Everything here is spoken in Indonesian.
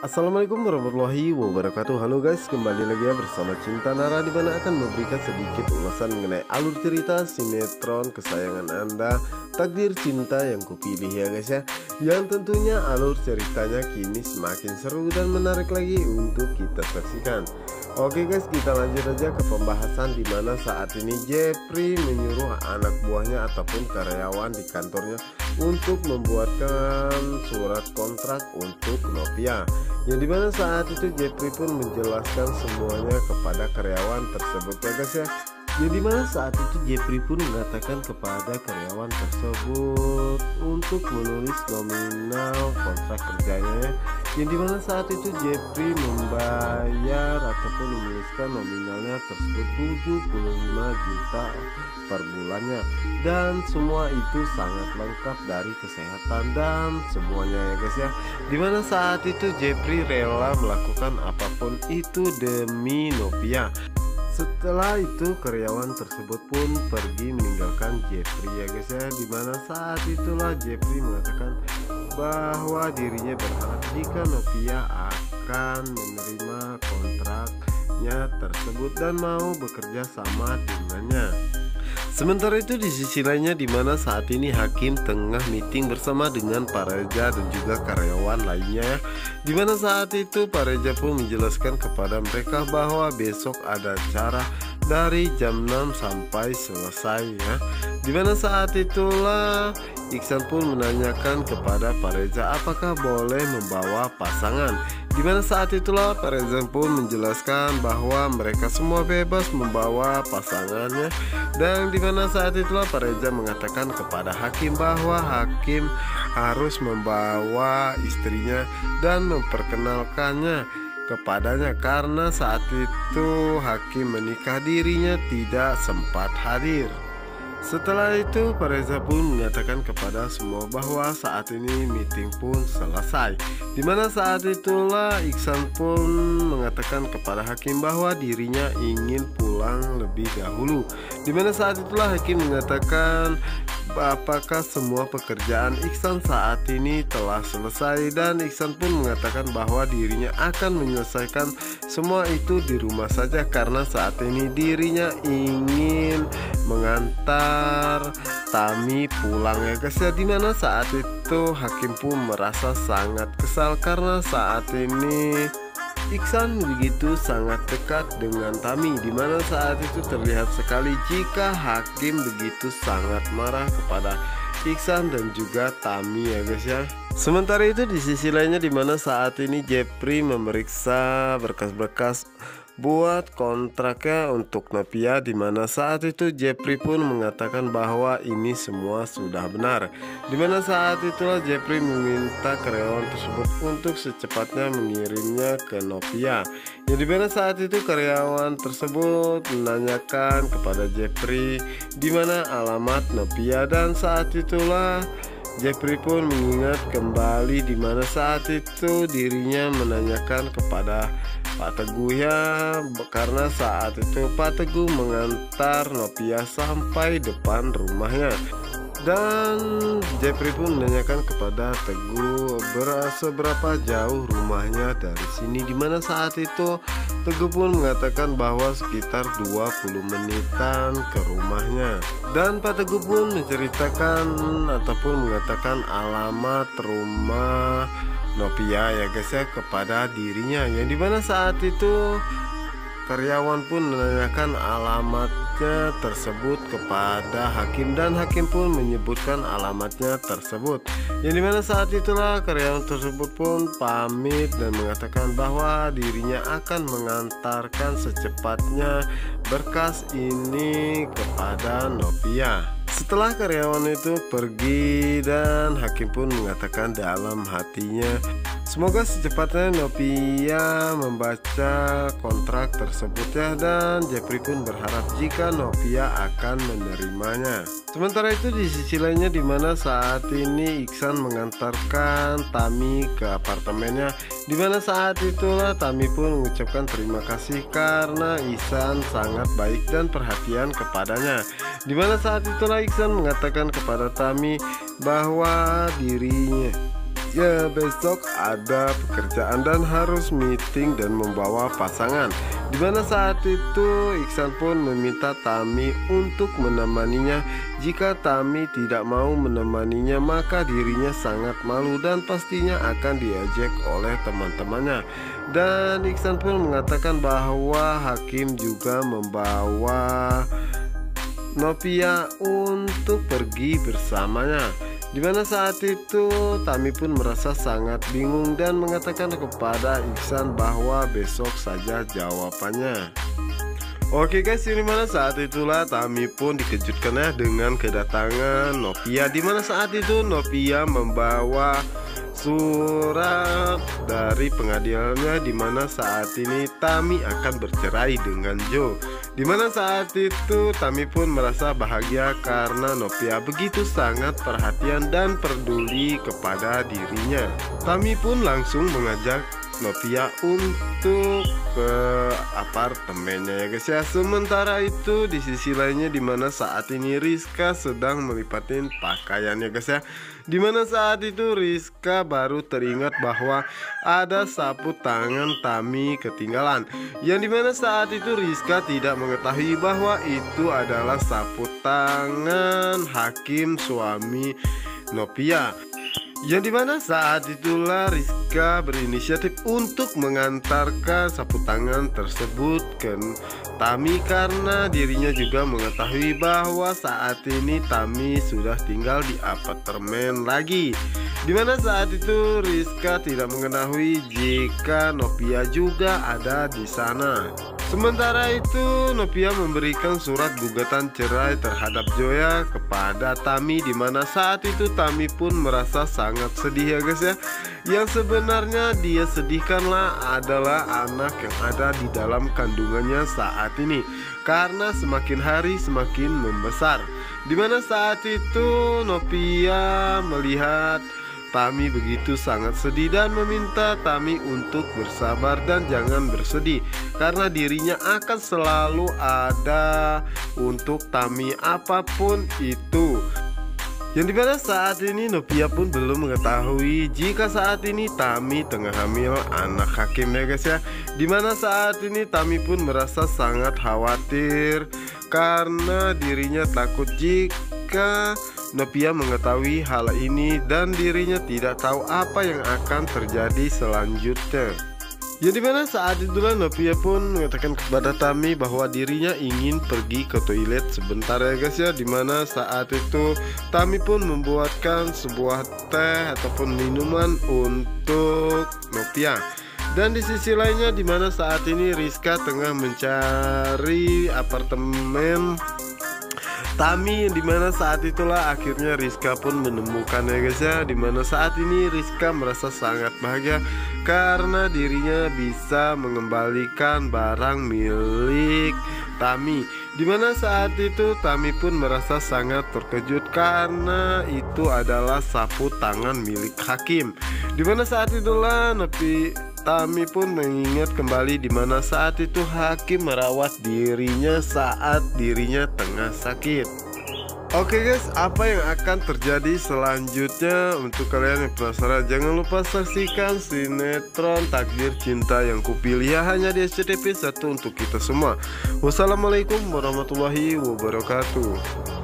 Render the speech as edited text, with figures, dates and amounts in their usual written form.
Assalamualaikum warahmatullahi wabarakatuh. Halo guys, kembali lagi ya bersama Cinta Nara, di mana akan memberikan sedikit ulasan mengenai alur cerita sinetron kesayangan Anda, Takdir Cinta Yang Kupilih ya guys ya. Yang tentunya alur ceritanya kini semakin seru dan menarik lagi untuk kita saksikan. Oke guys, kita lanjut aja ke pembahasan, di mana saat ini Jepri menyuruh anak buahnya ataupun karyawan di kantornya untuk membuatkan surat kontrak untuk Novia. Yang dimana saat itu Jepri pun menjelaskan semuanya kepada karyawan tersebut ya guys ya. Yang dimana saat itu Jepri pun mengatakan kepada karyawan tersebut untuk menulis nominal kontrak kerjanya ya. Yang dimana saat itu Jepri membayar ataupun menuliskan nominalnya tersebut 75 juta per bulannya, dan semua itu sangat lengkap dari kesehatan dan semuanya ya guys ya. Dimana saat itu Jepri rela melakukan apapun itu demi Novia. Setelah itu karyawan tersebut pun pergi meninggalkan Jepri ya guys ya. Dimana saat itulah Jepri mengatakan bahwa dirinya berharap jika Novia akan menerima kontraknya tersebut dan mau bekerja sama dengannya. Sementara itu di sisi lainnya, di mana saat ini Hakim tengah meeting bersama dengan Pak Reza dan juga karyawan lainnya ya. Di mana saat itu Pak Reza pun menjelaskan kepada mereka bahwa besok ada acara dari jam 6 sampai selesai ya. Di mana saat itulah Iksan pun menanyakan kepada Pak Reza apakah boleh membawa pasangan. Di mana saat itulah Pak Reza pun menjelaskan bahwa mereka semua bebas membawa pasangannya, dan di mana saat itulah Pak Reza mengatakan kepada Hakim bahwa Hakim harus membawa istrinya dan memperkenalkannya kepadanya, karena saat itu Hakim menikah, dirinya tidak sempat hadir. Setelah itu Pak Reza pun menyatakan kepada semua bahwa saat ini meeting pun selesai. Dimana saat itulah Iksan pun mengatakan kepada Hakim bahwa dirinya ingin pulang lebih dahulu. Dimana saat itulah Hakim mengatakan apakah semua pekerjaan Iksan saat ini telah selesai, dan Iksan pun mengatakan bahwa dirinya akan menyelesaikan semua itu di rumah saja, karena saat ini dirinya ingin mengantar Tami pulang ya guys ya. Dimana saat itu Hakim pun merasa sangat kesal karena saat ini Iksan begitu sangat dekat dengan Tami, dimana saat itu terlihat sekali jika Hakim begitu sangat marah kepada Iksan dan juga Tami ya guys ya. Sementara itu di sisi lainnya, dimana saat ini Jepri memeriksa berkas-berkas buat kontraknya untuk Novia, dimana saat itu Jepri pun mengatakan bahwa ini semua sudah benar. Dimana saat itulah Jepri meminta karyawan tersebut untuk secepatnya mengirimnya ke Novia. Yang dimana saat itu karyawan tersebut menanyakan kepada Jepri di mana alamat Novia, dan saat itulah Jepri pun mengingat kembali di mana saat itu dirinya menanyakan kepada Pak Teguh ya, karena saat itu Pak Teguh mengantar Novia sampai depan rumahnya. Dan Jepri pun menanyakan kepada Teguh seberapa jauh rumahnya dari sini, dimana saat itu Teguh pun mengatakan bahwa sekitar 20 menitan ke rumahnya. Dan Pak Teguh pun menceritakan ataupun mengatakan alamat rumah Novia ya guys ya kepada dirinya, yang dimana saat itu karyawan pun menanyakan alamatnya tersebut kepada Hakim, dan Hakim pun menyebutkan alamatnya tersebut. Yang dimana saat itulah karyawan tersebut pun pamit dan mengatakan bahwa dirinya akan mengantarkan secepatnya berkas ini kepada Novia. Setelah karyawan itu pergi, dan Hakim pun mengatakan dalam hatinya, semoga secepatnya Novia membaca kontrak tersebut ya, dan Jepri pun berharap jika Novia akan menerimanya. Sementara itu di sisi lainnya, dimana saat ini Iksan mengantarkan Tami ke apartemennya, dimana saat itulah Tami pun mengucapkan terima kasih karena Iksan sangat baik dan perhatian kepadanya. Dimana saat itulah Iksan mengatakan kepada Tami bahwa dirinya Ya, besok ada pekerjaan dan harus meeting dan membawa pasangan. Dimana saat itu Iksan pun meminta Tami untuk menemaninya. Jika Tami tidak mau menemaninya, maka dirinya sangat malu dan pastinya akan diejek oleh teman-temannya. Dan Iksan pun mengatakan bahwa Hakim juga membawa Novia untuk pergi bersamanya. Dimana saat itu Tami pun merasa sangat bingung dan mengatakan kepada Iksan bahwa besok saja jawabannya. Oke guys, ini mana saat itulah Tami pun dikejutkan ya dengan kedatangan Novia. Dimana saat itu Novia membawa surat dari pengadilannya, dimana saat ini Tami akan bercerai dengan Joe. Dimana saat itu Tami pun merasa bahagia karena Novia begitu sangat perhatian dan peduli kepada dirinya. Tami pun langsung mengajak Novia untuk ke apartemennya ya guys ya. Sementara itu di sisi lainnya dimana saat ini Rizka sedang melipatin pakaiannya guys ya. Dimana saat itu Rizka baru teringat bahwa ada sapu tangan Tami ketinggalan. Yang dimana saat itu Rizka tidak mengetahui bahwa itu adalah sapu tangan Hakim suami Novia. Yang dimana saat itulah Rizka berinisiatif untuk mengantarkan sapu tangan tersebut ke Tami karena dirinya juga mengetahui bahwa saat ini Tami sudah tinggal di apartemen lagi. Dimana saat itu Rizka tidak mengetahui jika Novia juga ada di sana. Sementara itu Novia memberikan surat gugatan cerai terhadap Joya kepada Tami, dimana saat itu Tami pun merasa sangat sedih ya guys ya. Yang sebenarnya dia sedihkanlah adalah anak yang ada di dalam kandungannya saat ini, karena semakin hari semakin membesar. Dimana saat itu Novia melihat Tami begitu sangat sedih dan meminta Tami untuk bersabar dan jangan bersedih karena dirinya akan selalu ada untuk Tami apapun itu. Yang dimana saat ini Novia pun belum mengetahui jika saat ini Tami tengah hamil anak Hakim ya guys ya. Dimana saat ini Tami pun merasa sangat khawatir karena dirinya takut jika Novia mengetahui hal ini dan dirinya tidak tahu apa yang akan terjadi selanjutnya. Yang dimana saat itulah Novia pun mengatakan kepada Tami bahwa dirinya ingin pergi ke toilet sebentar ya guys ya. Dimana saat itu Tami pun membuatkan sebuah teh ataupun minuman untuk Novia. Dan di sisi lainnya dimana saat ini Rizka tengah mencari apartemen Tami, dimana saat itulah akhirnya Rizka pun menemukan ya guys ya. Dimana saat ini Rizka merasa sangat bahagia karena dirinya bisa mengembalikan barang milik Tami. Dimana saat itu Tami pun merasa sangat terkejut karena itu adalah sapu tangan milik Hakim. Dimana saat itulah Tami pun mengingat kembali dimana saat itu Hakim merawat dirinya saat dirinya tengah sakit. Oke guys, apa yang akan terjadi selanjutnya? Untuk kalian yang penasaran, jangan lupa saksikan sinetron Takdir Cinta Yang Kupilih ya, hanya di SCTV 1 untuk kita semua. Wassalamualaikum warahmatullahi wabarakatuh.